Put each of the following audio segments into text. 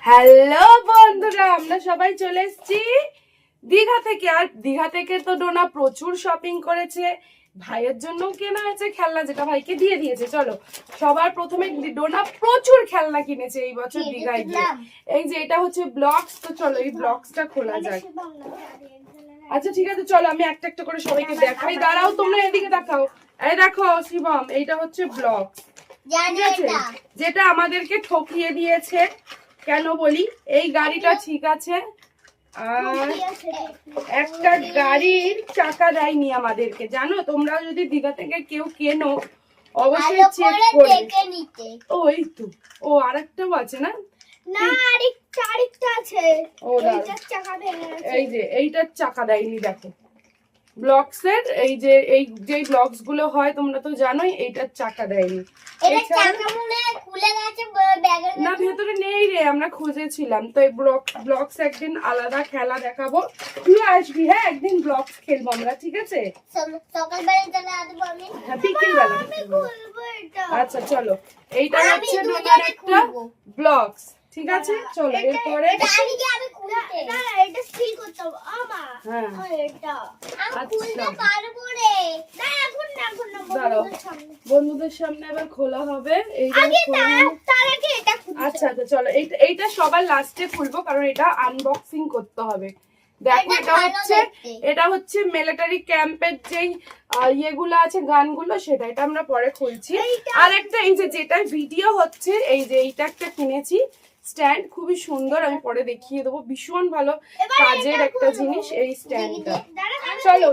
Hello বন্ধুরা, আমরা সবাই চলে এসেছি দীঘা থেকে। আর দীঘা থেকে তো ডোনা প্রচুর শপিং করেছে, ভাইয়ের জন্য কেনা হয়েছে খেলনা, যেটা ভাইকে দিয়ে দিয়েছে। চলো, সবার প্রথমে ডোনা প্রচুর খেলনা কিনেছে এই বছর দীঘায় গিয়ে। এই যে এটা হচ্ছে ব্লকস, তো চলো এই ব্লকসটা খোলা যাক। আচ্ছা ঠিক আছে, চলো আমি একটা একটা করে সবাইকে দেখাই। দাঁড়াও, তোমরা এদিকে দেখাও। এই দেখো শিবম, এইটা হচ্ছে ব্লকস, ঠিক আছে, যেটা আমাদেরকে ঠকিয়ে দিয়েছে। কেন বলি, এই গাড়িটা ঠিক আছে, আর একটা গাড়ির চাকা দেয়নি আমাদেরকে। জানো, তোমরা যদি দীঘা থেকে কেউ কেনো অবশ্যই চেক করে নিতে। ও এই তো, ও আরেকটাও আছে না? না, আরেকটা আছে। ও এইটার চাকা দেয়নি। এই যে এইটার চাকা দেয়নি, দেখো ব্লকসের। এই যে যেই ব্লকস গুলো হয় তোমরা তো জানোই, এইটার চাকা দেয়নি। এটা চাকা মনে খুলে গেছে ব্যাগের না, ভেতরে নেই রে, আমরা খুঁজেছিলাম। তো এই ব্লকস একদিন আলাদা খেলা দেখাবো, তুই আসবি। হ্যাঁ, একদিন ব্লকস খেলবো আমরা, ঠিক আছে? সকালবেলা চলে আসবো আমি। হ্যাঁ, বিকেলবেলা। আচ্ছা চলো, এইটা হচ্ছে ডোনার একটা ব্লকস, ঠিক আছে? চলো এরপরে এটা স্থির করতে হবে। হ্যাঁ এটা আমি আচ্ছা, খুলতে পারবো রে। না, এখন না, দাঁড়াও, বন্ধুদের সামনে এবার খোলা হবে। এইটা তার আগে এটা আচ্ছা আচ্ছা চলো, এইটা সবার লাস্টে খুলবো, কারণ এটা আনবক্সিং করতে হবে। দেখো, এটা হচ্ছে মিলিটারি ক্যাম্পের যেই ইয়েগুলো আছে, গানগুলো, সেটা এটা আমরা পরে খুলছি। আর একটা এই যে যেটা ভিডিও হচ্ছে, এই যে এইটা একটা কিনেছি স্ট্যান্ড, খুবই সুন্দর, আমি পরে দেখিয়ে দেবো। ভীষণ ভালো কাজের একটা জিনিস এই স্ট্যান্ডটা। চলো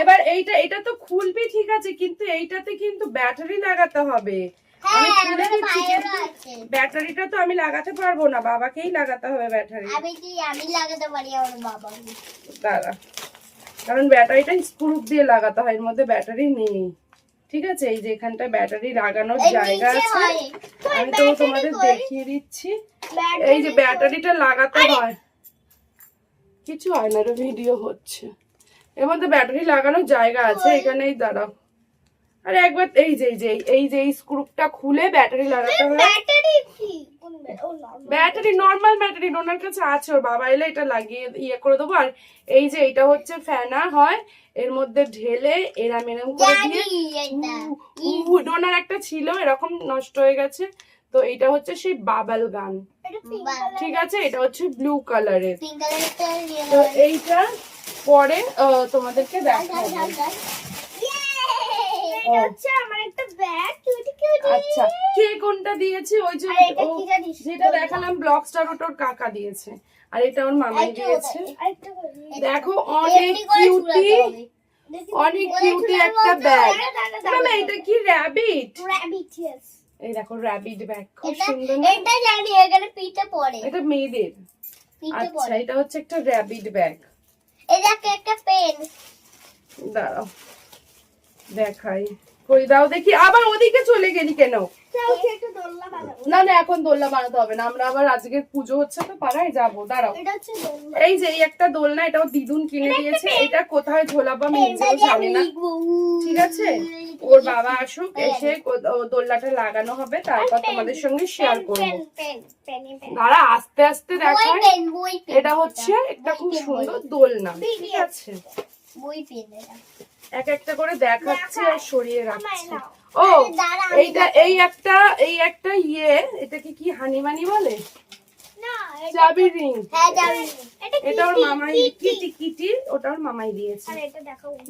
এবার এটা তো খুলবি, ঠিক আছে, কিন্তু এইটাতে কিন্তু ব্যাটারি লাগাতে হবে। আমি খুলে দিচ্ছি, কিন্তু ব্যাটারিটা তো আমি লাগাতে পারবো না, বাবাকেই লাগাতে হবে ব্যাটারি। আমি লাগাতে পারি আমার বাবাকে। দাঁড়া, কারণ ব্যাটারিটা স্ক্রু দিয়ে লাগাতে হয়, এর মধ্যে ব্যাটারি নেই, ঠিক আছে? এই যে এখানটা ব্যাটারি লাগানোর জায়গা আছে, আমি তো তোমাদের দেখিয়ে দিচ্ছি। এই যে ব্যাটারিটা লাগাতে হয়, কিছু হয় না রে, ভিডিও হচ্ছে। এর মধ্যে ব্যাটারি লাগানোর জায়গা আছে এখানেই, দাঁড়াও। আরে একবার এই যে স্ক্রুটা খুলে ব্যাটারি লাগাতে হয়। ব্যাটারি নরমাল ব্যাটারি ওনার কাছে আছে, ওর বাবা এলে এটা লাগিয়ে ইয়ে করে দেবো। আর এই যে এটা হচ্ছে ফ্যানা হয়, এর মধ্যে ঢেলে এরম করে দিয়ে। ডোনার একটা ছিল এরকম, নষ্ট হয়ে গেছে, তো এটা হচ্ছে সেই বাবল গান, ঠিক আছে? এটা হচ্ছে ব্লু কালারের। তো এইটা পরে তোমাদেরকে দেখাবো। আচ্ছা, কে কোনটা দিয়েছে? ওই যে যেটা দেখালাম ব্লকস্টার, ওটার কাকা দিয়েছে, আর এটা ওর মামাই দিয়েছে। দেখো, অনেক কিউটি একটা ব্যাগ। মামা, এটা কি র‍্যাবিট? এই দেখো র‍্যাবিট ব্যাগ, খুব সুন্দর না? এটা জানি, এখানে পিঠে পড়ে। এটা মেয়েদের। আচ্ছা, এটা হচ্ছে একটা র‍্যাবিট ব্যাগ। এই দেখো একটা পেন। দাঁড়াও দেখাই, কই দাও দেখি। আবার ওদিকে চলে গেলি কেন? না না, এখন দোলনা বানাতে হবে না, আমরা আবার আজকে পুজো হচ্ছে তো পাড়ায় যাবো। দাঁড়াও, এই যে এই একটা দোলনা, এটাও দিদুন কিনে দিয়েছে। এটা কোথায় ঝোলাবো আমি নিজেও জানি না, ঠিক আছে? ওর বাবা আসুক, এসে দোলনাটা লাগানো হবে, তারপর তোমাদের সঙ্গে শেয়ার করবো। দাঁড়া, আস্তে আস্তে দেখায়। এটা হচ্ছে একটা খুব সুন্দর দোলনা, ঠিক আছে? এক একটা করে দেখাচ্ছে আর সরিয়ে রাখছে। ও এই একটা ইয়ে, এটাকে কি হানিমানি বলে? চাবি রিং। এটা ওর মামাই, কিটি, ওটা ওর মামাই দিয়েছে।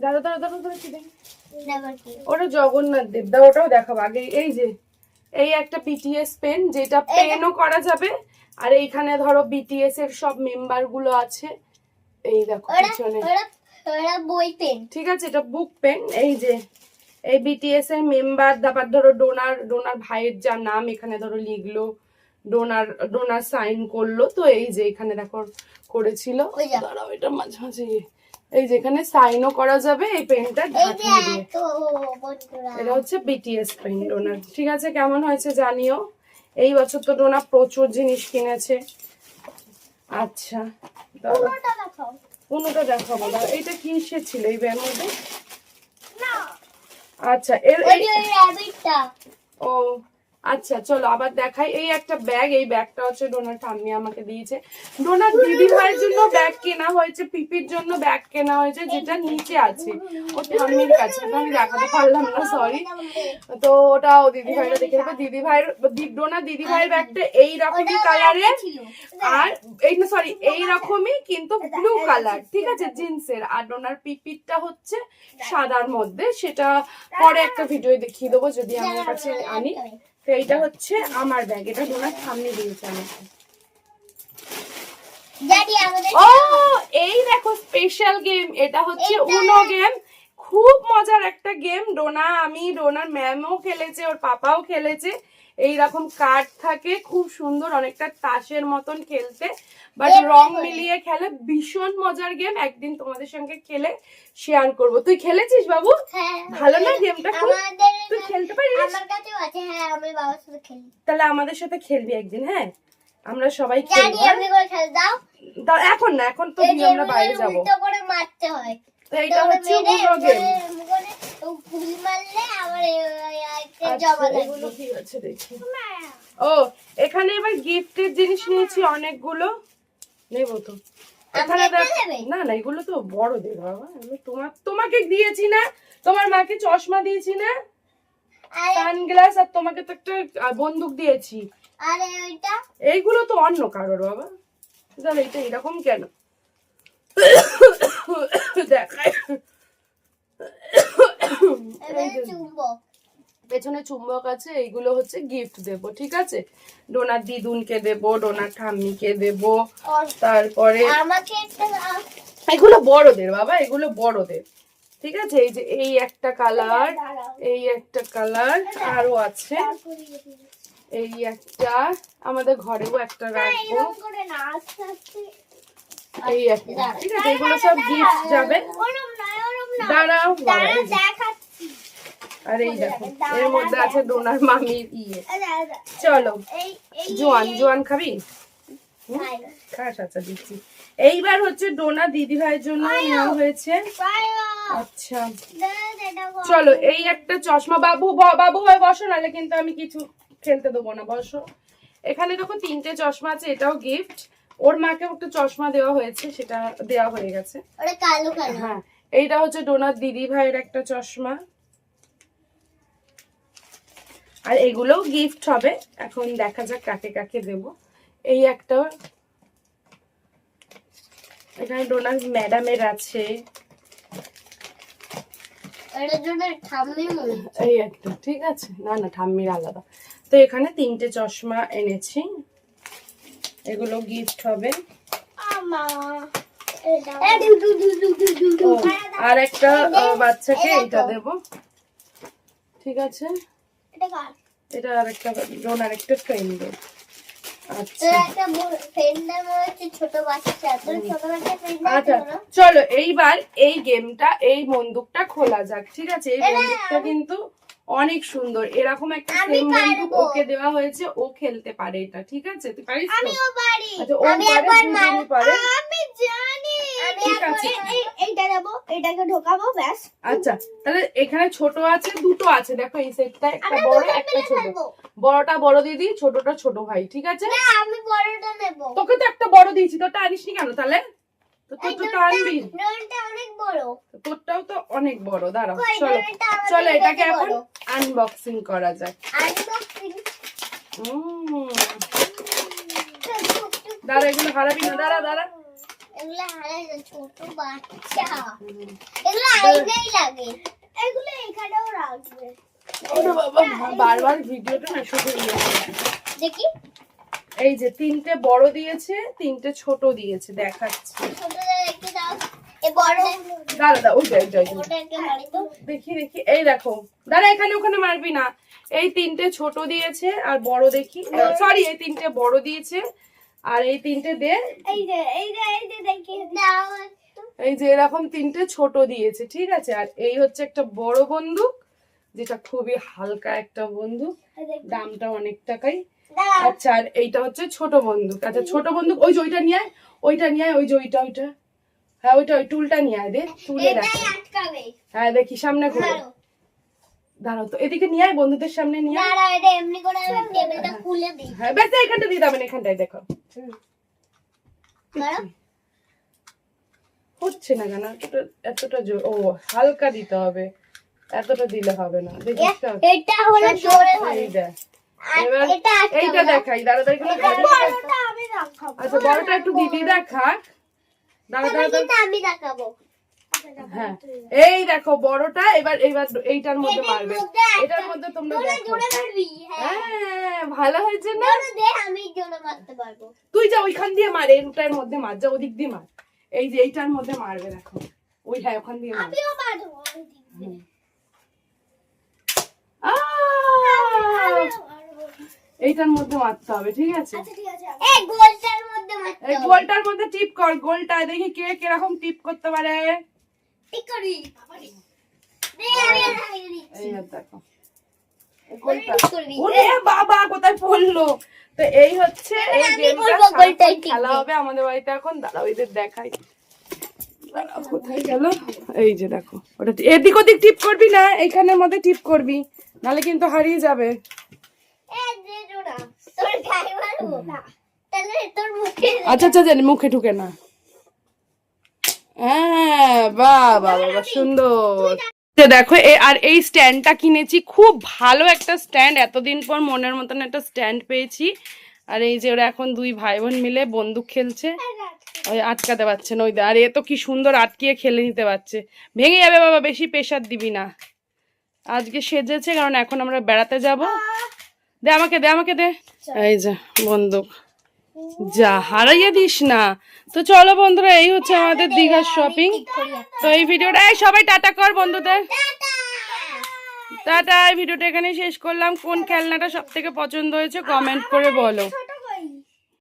দাঁড়া, কি দেখি? ওটা জগন্নাথ দেব দা, ওটাও দেখাবো আগে। এই যে এই একটা বিটিএস পেন, যেটা পেনও করা যাবে, আর এইখানে ধরো বিটিএস এর সব মেম্বার গুলো আছে। এই দেখো পিছনে বই পেন, ঠিক আছে, এটা বুক পেন। এই যে এই বিটিএস এর মেম্বার, তারপর ধরো ডোনার ভাইয়ের যা নাম এখানে ধরো লিখলো, ডোনার সাইন করলো। তো এই যে এখানে দেখো করেছিল, দাঁড়াও এটা মাঝে মাঝে, এই যে এখানে সাইনও করা যাবে এই পেনটা ঢাকিয়ে দিয়ে। এটা হচ্ছে বিটিএস পেন ডোনার, ঠিক আছে? কেমন হয়েছে জানিও। এই বছর তো ডোনা প্রচুর জিনিস কিনেছে। আচ্ছা কোনটা দেখাবো? এইটা কিসের ছিল এই ব্যাগের মধ্যে? আচ্ছা, ও আচ্ছা চলো আবার দেখাই। এই একটা ব্যাগ, এই ব্যাগটা হচ্ছে ডোনার ঠাম্মি আমাকে দিয়েছে। ডোনার দিদি ভাইয়ের জন্য ব্যাগ কেনা হয়েছে, পিপির জন্য ব্যাগ কেনা হয়েছে, যেটা নিচে আছে ও ঠাম্মির কাছে, ওটা আমি দেখাতে পারলাম না, সরি। তো ওটা ও দিদি ভাইরা দেখে দেবে। দিদি ভাইয়ের ডোনার দিদি ভাইয়ের ব্যাগটা এইরকমই কালারের, আর এই না সরি এইরকমই কিন্তু ব্লু কালার, ঠিক আছে, জিন্সের। আর ডোনার পিপিরটা হচ্ছে সাদার মধ্যে, সেটা পরে একটা ভিডিও দেখিয়ে দেবো যদি আমার কাছে আনি। তো এইটা হচ্ছে আমার ব্যাগ, এটা ডোনার সামনে দিয়েছে আমাকে। ও এই দেখো স্পেশাল গেম, এটা হচ্ছে উনো গেম। খুব মজার একটা গেম। ডোনার ম্যামও খেলেছে, ওর পাপাও খেলেছে। এইরকম কার্ড থাকে, খুব সুন্দর, অনেকটা তাসের মতন খেলতে, বাট রং মিলিয়ে খেলে, ভীষণ মজার গেম। একদিন তোমাদের সঙ্গে খেলে শেয়ার করব। তুই খেলেছিস বাবু? ভালো না গেমটা? তুই খেলতে পারিস? আমার কাছেও আছে। হ্যাঁ, আমি বাবার সাথে খেলি। তাহলে আমাদের সাথে খেলবি একদিন। হ্যাঁ, আমরা সবাই জানি, খেলবো। আমি করে খেল দাও। এখন না, এখন তো আমরা বাইরে যাব। উল্টো করে মারতে হয়। তো এটা হচ্ছে উনো গেম। গুলি মারলে আবার একটা জমা এগুলো থাকে। কি আছে দেখি। ও এখানে এবার গিফটের জিনিস নিয়েছি অনেকগুলো, নেবো তো। এখানে না না, এগুলো তো বড়দের বাবা। আমি তোমাকে দিয়েছি না, তোমার মাকে চশমা দিয়েছি না, সানগ্লাস, আর তোমাকে তো একটা বন্দুক দিয়েছি। আরে ওইটা এইগুলো তো অন্য কারোর বাবা। তাহলে এটা এরকম কেন দেখায়? চুম্বক। পেছনে চুম্বক আছে, এইগুলো হচ্ছে গিফট দেব, ঠিক আছে। ডোনার দিদুনকে দেব, ডোনার ঠাম্মিকে দেব, তারপরে আমাকে একটা এগুলো বড়দের বাবা, এগুলো বড়দের, ঠিক আছে। এই যে এই একটা কালার, এই একটা কালার, আরো আছে এই একটা, আমাদের ঘরেও একটা রাখবো, এই একটা, ঠিক আছে। এগুলো সব গিফট যাবে। দাঁড়াও বাবা, এই যে। আর এই দেখো এর মধ্যে আছে ডোনার মামির ইয়ে। চলো জোয়ান খাবি? খাস, আচ্ছা দিচ্ছি। এইবার হচ্ছে ডোনা দিদি ভাইয়ের জন্য নেওয়া হয়েছে। আচ্ছা চলো, এই একটা চশমা। বাবু ভাই বসো, নাহলে কিন্তু আমি কিছু খেলতে দেবো না, বসো। এখানে দেখো 3টে চশমা আছে, এটাও গিফট। ওর মাকে একটা চশমা দেওয়া হয়েছে, সেটা দেওয়া হয়ে গেছে। হ্যাঁ, এইটা হচ্ছে ডোনার দিদি ভাইয়ের একটা চশমা। আর এগুলো গিফট হবে, এখন দেখা যাক কাকে কাকে দেব। এই একটা, এখানে ডোনার ম্যাডামের আছে, এই একটা, ঠিক আছে। না না, ঠাম্মির আলাদা। তো এখানে 3টে চশমা এনেছি, এগুলো গিফট হবে। আর একটা বাচ্চাকে এটা দেব, ঠিক আছে। এটা আর একটা ডোনার একটা ফ্রেন্ড। আচ্ছা চলো এইবার এই গেমটা, এই বন্দুকটা খোলা যাক, ঠিক আছে। এই বন্দুকটা কিন্তু অনেক সুন্দর, এরকম একটা সেম বন্দুক ওকে দেওয়া হয়েছে, ও খেলতে পারে এটা, ঠিক আছে। তুই পারিস? আমিও পারি। আচ্ছা, ও পারে, আমি জানি। ঠিক আছে। এইটা দেব, এটাকে ঢোকাবো, ব্যাস। আচ্ছা তাহলে এখানে ছোট আছে, দুটো আছে, দেখো এই সেটটা, একটা বড় একটা ছোট। বড়টা বড় দিদি, ছোটটা ছোট ভাই, ঠিক আছে। না, আমি বড়টা নেব। তোকে তো একটা বড় দিয়েছি, তোরটা আনিসনি কেন তাহলে? তোরটা আনবি, ডোরটা অনেক বড়। তোরটাও তো অনেক বড়। দাঁড়াও, চলো এটাকে এখন আনবক্সিং করা যাক। দাঁড়া, এগুলো হারাবি না, দাঁড়া। এগুলো হারাই না, ছোট বাচ্চা। এগুলো আইনাই লাগে, এগুলো এখানেও রাখবে। ওরে বাবা, বারবার ভিডিওটা না শুধু দেখি। এই যে 3টে বড় দিয়েছে, 3টে ছোট দিয়েছে, দেখাচ্ছি। ছোটটা একটু দাও, এই বড় দাঁড়া ওইটা ওটা একটু মারি তো। দেখি, এই দেখো, দাঁড়া, এখানে ওখানে মারবি না। এই 3টে ছোট দিয়েছে, আর বড় দেখি, সরি, এই 3টে বড় দিয়েছে, আর এই 3টে দে। এই যে দেখি দাও। এই যে এরকম 3টে ছোট দিয়েছে, ঠিক আছে। আর এই হচ্ছে একটা বড় বন্দুক, যেটা খুবই হালকা একটা বন্দুক, দামটা অনেক টাকাই। আচ্ছা, আর এইটা হচ্ছে ছোট বন্দুক। আচ্ছা, ছোট বন্দুক ওই যে ওইটা নিয়ে আয়, ওই যে ওইটা, হ্যাঁ ওই টুলটা নিয়ে আয়, দে তুলে রাখ। হ্যাঁ দেখি, সামনে ঘুরে দাঁড়াও তো, এদিকে নিয়ে আয়, বন্ধুদের সামনে নিয়ে আয়। দাঁড়া, এটা এমনি করে আমি টেবিলটা খুলে দিই। হ্যাঁ ব্যাস, এখানটা দিয়ে দেবেন, এখানটায় দেখো। ধরো। হচ্ছে না কেন এতটা ও হালকা দিতে হবে, এতটা দিলে হবে না, দেখিস তো? এটা হলো জোরে ধরে। এই দেখ, আর এবার এটা আটকাবে এইটা না। দেখাই, দাঁড়া দাঁড়া এগুলো এটা ধরে- বড়টা আমি দেখাবো। আচ্ছা বড়টা একটু দিদি দেখাক, দাঁড়া তবে দাঁড়া দাঁড়া। কিন্তু আমি দেখাবো। হ্যাঁ এই দেখো বড়টা, এবার এবার এইটার মধ্যে এটার মারবে, মধ্যে এটার মধ্যে তোমরা জোরে দেখো। জোরে মারবি। হ্যাঁ। হ্যাঁ ভালো হয়েছে না? জোরে দে, আমি জোরে মারতে পারবো। তুই যা ওইখান দিয়ে মার, এইটার মধ্যে মার, যা ওদিক দিয়ে মার, এই যে এইটার মধ্যে মারবে দেখো, ওই হ্যাঁ ওখান দিয়ে মার। আমিও মারবো। এইটার মধ্যে মারতে হবে, ঠিক আছে? আচ্ছা ঠিক আছে। এই গোলটার মধ্যে মারতে এই হবে। গোলটার মধ্যে টিপ কর, গোলটা দেখি কে কিরকম টিপ করতে পারে। ঠিক করি। দে, আমি লাগিয়ে দিচ্ছি। এই দেখো এই গোলটা। ঠিক করবি। ওরে বাবা কোথায় পড়লো। তো এই হচ্ছে এই আমি গেমটা বলবো গোলটাই টিপবে। খেলা হবে আমাদের বাড়িতে এখন। দাঁড়াও এদের দেখাই, দাঁড়াও কোথায় গেল, এই যে দেখো, ওটা এদিক ওদিক টিপ করবি না, এইখানের মধ্যে টিপ করবি, নাহলে কিন্তু হারিয়ে যাবে। এই দে জোড়া। তোর গায়ে মারবো না। তাহলে তোর মুখে আচ্ছা আচ্ছা জানি, মুখে ঢুকে না। হ্যাঁ বাহ বাহ বাহ সুন্দর। তো দেখো আর এই স্ট্যান্ডটা কিনেছি, খুব ভালো একটা স্ট্যান্ড, এতদিন পর মনের মতন একটা স্ট্যান্ড পেয়েছি। আর এই যে ওরা এখন দুই ভাই বোন মিলে বন্দুক খেলছে, ওই আটকাতে পারছে না, ওই আর এ তো কি সুন্দর আটকিয়ে খেলে নিতে পারছে। ভেঙে যাবে বাবা, বেশি প্রেশার দিবি না। আজকে সেজেছে কারণ এখন আমরা বেড়াতে যাব। দে আমাকে দে, আমাকে দে। এই যে বন্দুক, যা হারাইয়ে দিস না। তো চলো বন্ধুরা, এই হচ্ছে আমাদের দীঘার শপিং। তো এই ভিডিওটা সবাই টাটা কর বন্ধুদের, টাটা। এই ভিডিওটা এখানে শেষ করলাম। কোন খেলনাটা সব থেকে পছন্দ হয়েছে কমেন্ট করে বলো।